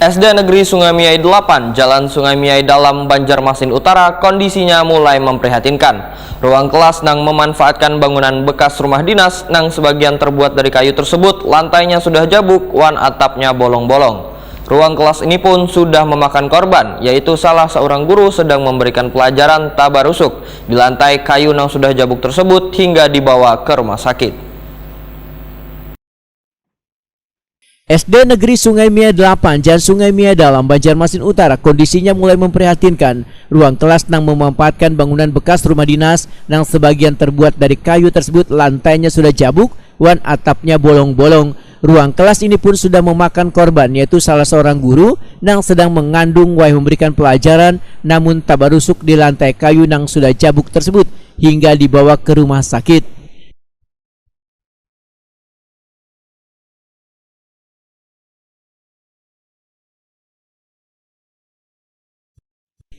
SD Negeri Sungai Miai 8, Jalan Sungai Miai Dalam, Banjarmasin Utara, kondisinya mulai memprihatinkan. Ruang kelas nang memanfaatkan bangunan bekas rumah dinas nang sebagian terbuat dari kayu tersebut, lantainya sudah jabuk, wan atapnya bolong-bolong. Ruang kelas ini pun sudah memakan korban, yaitu salah seorang guru sedang memberikan pelajaran tabarusuk di lantai kayu nang sudah jabuk tersebut hingga dibawa ke rumah sakit. SD Negeri Sungai Miai 8, Jalan Sungai Miai Dalam, Banjarmasin Utara, kondisinya mulai memprihatinkan. Ruang kelas nang memanfaatkan bangunan bekas rumah dinas nang sebagian terbuat dari kayu tersebut, lantainya sudah jabuk, wan atapnya bolong-bolong. Ruang kelas ini pun sudah memakan korban, yaitu salah seorang guru nang sedang mengandung memberikan pelajaran, namun tabarusuk di lantai kayu nang sudah jabuk tersebut hingga dibawa ke rumah sakit.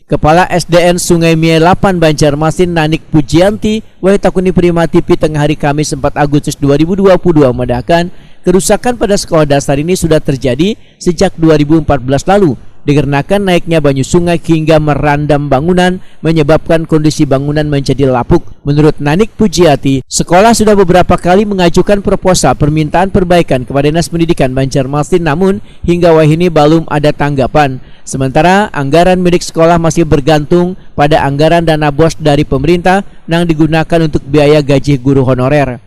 Kepala SDN Sungai Miai 8 Banjarmasin Nanik Pujianti Wahitakuni Prima TV tengah hari Kamis 4 Agustus 2022 memedahkan kerusakan pada sekolah dasar ini sudah terjadi sejak 2014 lalu dikarenakan naiknya banyu sungai hingga merendam bangunan menyebabkan kondisi bangunan menjadi lapuk. Menurut Nanik Pujiati, sekolah sudah beberapa kali mengajukan proposal permintaan perbaikan kepada Dinas Pendidikan Banjarmasin, namun hingga wahini belum ada tanggapan. Sementara anggaran milik sekolah masih bergantung pada anggaran dana BOS dari pemerintah yang digunakan untuk biaya gaji guru honorer.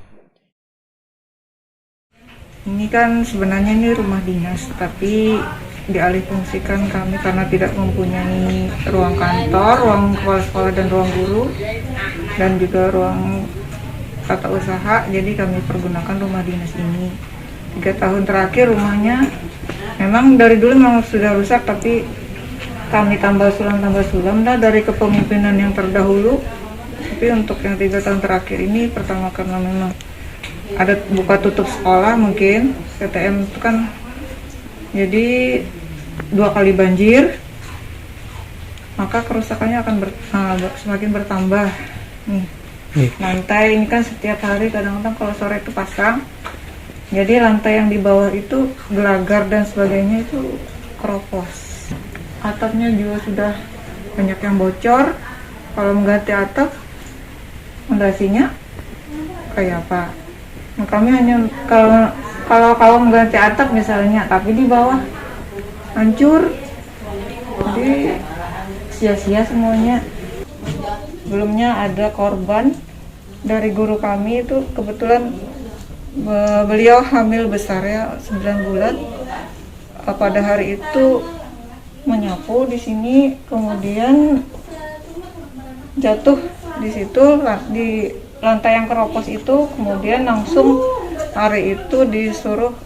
Ini kan sebenarnya ini rumah dinas, tapi dialihfungsikan kami karena tidak mempunyai ruang kantor, ruang kepala sekolah dan ruang guru, dan juga ruang tata usaha. Jadi kami pergunakan rumah dinas ini. 3 tahun terakhir rumahnya memang dari dulu memang sudah rusak, tapi kami tambah sulam dah dari kepemimpinan yang terdahulu. Tapi untuk yang 3 tahun terakhir ini pertama karena memang ada buka tutup sekolah, mungkin PTM itu kan, jadi 2 kali banjir, maka kerusakannya akan semakin bertambah. Lantai ini kan setiap hari kadang-kadang kalau sore itu pasang, jadi lantai yang di bawah itu gelagar dan sebagainya itu keropos. Atapnya juga sudah banyak yang bocor. Kalau mengganti atap, fondasinya kayak apa? Nah, kami hanya kalau mengganti atap misalnya, tapi di bawah hancur, jadi sia-sia semuanya. Sebelumnya ada korban dari guru kami itu, kebetulan beliau hamil besar ya 9 bulan. Pada hari itu menyapu di sini, kemudian jatuh di situ di lantai yang keropos itu, kemudian langsung hari itu disuruh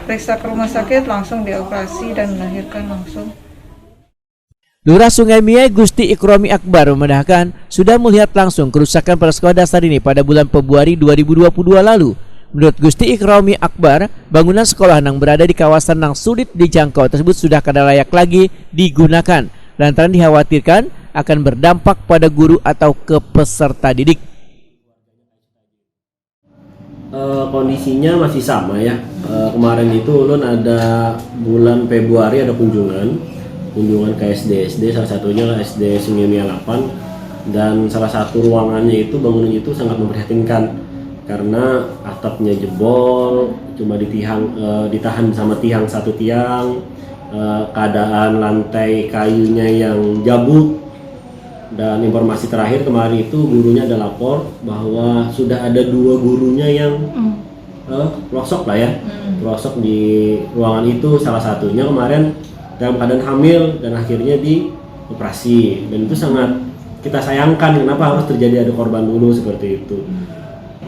periksa ke rumah sakit, langsung dioperasi dan melahirkan langsung. Lurah Sungai Miai Gusti Ikromi Akbar memedahkan sudah melihat langsung kerusakan pada sekolah dasar ini pada bulan Februari 2022 lalu. Menurut Gusti Ikromi Akbar, bangunan sekolah yang berada di kawasan yang sulit dijangkau tersebut sudah kada layak lagi digunakan, lantaran dikhawatirkan akan berdampak pada guru atau ke peserta didik. Kondisinya masih sama ya. Kemarin itu ulun ada bulan Februari ada kunjungan ke SD salah satunya SD Sungai Miai 8, dan salah satu ruangannya itu bangunan itu sangat memprihatinkan karena atapnya jebol, cuma ditahan sama satu tiang, keadaan lantai kayunya yang jabuk. Dan informasi terakhir kemarin itu gurunya ada lapor bahwa sudah ada 2 gurunya yang pelosok lah ya, pelosok di ruangan itu, salah satunya kemarin dalam keadaan hamil dan akhirnya dioperasi, dan itu sangat kita sayangkan kenapa harus terjadi ada korban dulu seperti itu.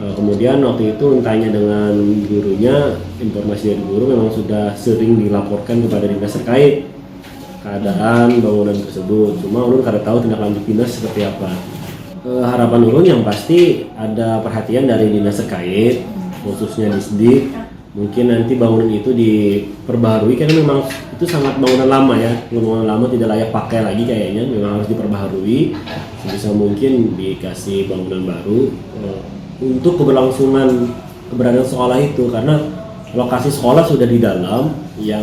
Kemudian waktu itu tanya dengan gurunya, informasi dari guru memang sudah sering dilaporkan kepada dinas terkait keadaan bangunan tersebut, cuma ulun kada tahu tindak lanjut dinas seperti apa. Harapan ulun yang pasti ada perhatian dari dinas terkait, khususnya Disdik. Mungkin nanti bangunan itu diperbaharui karena memang itu sangat bangunan lama ya, bangunan lama tidak layak pakai lagi kayaknya, memang harus diperbaharui. Sebisa mungkin dikasih bangunan baru untuk keberlangsungan keberadaan sekolah itu, karena lokasi sekolah sudah di dalam yang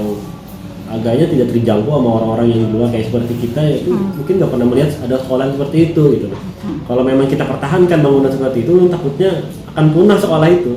agaknya tidak terjangkau sama orang-orang yang di luar kayak seperti kita itu mungkin nggak pernah melihat ada sekolah yang seperti itu gitu. Kalau memang kita pertahankan bangunan seperti itu, takutnya akan punah sekolah itu.